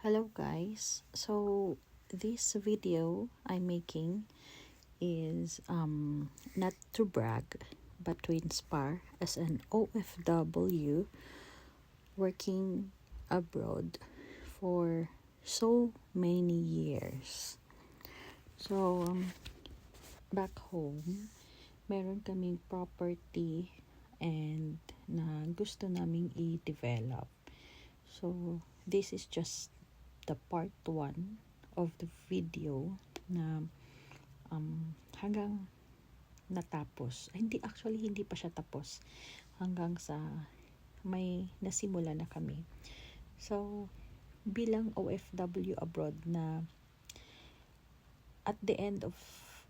Hello guys, so this video I'm making is not to brag but to inspire as an OFW working abroad for so many years. So back home, meron kaming property and na gusto naming i-develop. So this is just the part 1 of the video na hanggang natapos. Hindi pa siya tapos hanggang sa may nasimula na kami. So bilang OFW abroad na at the end of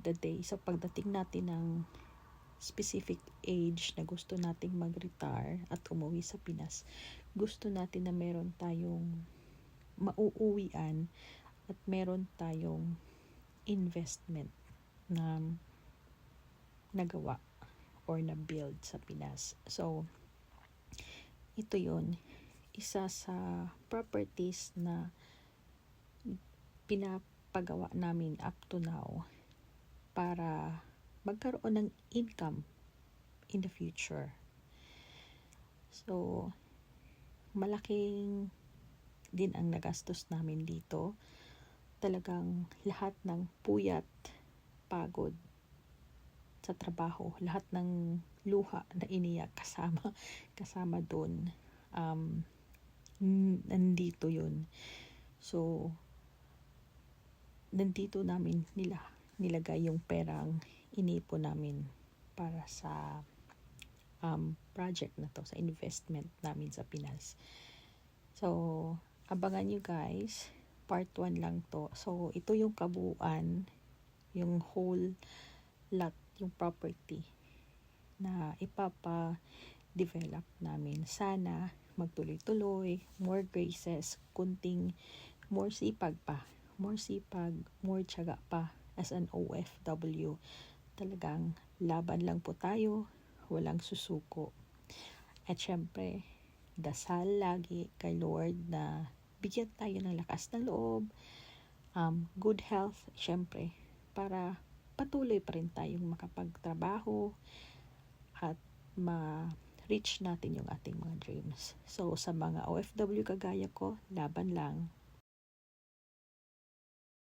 the day, so pagdating natin ng specific age na gusto nating mag-retire at umuwi sa Pinas, gusto natin na meron tayong mauuwian at meron tayong investment na nagawa or na build sa Pinas. So ito yun, isa sa properties na pinapagawa namin up to now para magkaroon ng income in the future. So malaking din ang nagastos namin dito. Talagang lahat ng puyat, pagod sa trabaho, lahat ng luha na iniyak kasama doon, nandito yun. So nandito namin nilagay yung perang inipon namin para sa project na to, sa investment namin sa Pinas. So abangan nyo guys, part 1 lang to. So ito yung kabuuan, yung whole lot, yung property na ipapa-develop namin. Sana magtuloy-tuloy, more graces, kunting more sipag, more tiyaga pa as an OFW. Talagang laban lang po tayo, walang susuko. At syempre, dasal lagi kay Lord na bigyan tayo ng lakas ng loob, good health, syempre, para patuloy pa rin tayong makapagtrabaho at ma-reach natin yung ating mga dreams. So sa mga OFW kagaya ko, laban lang.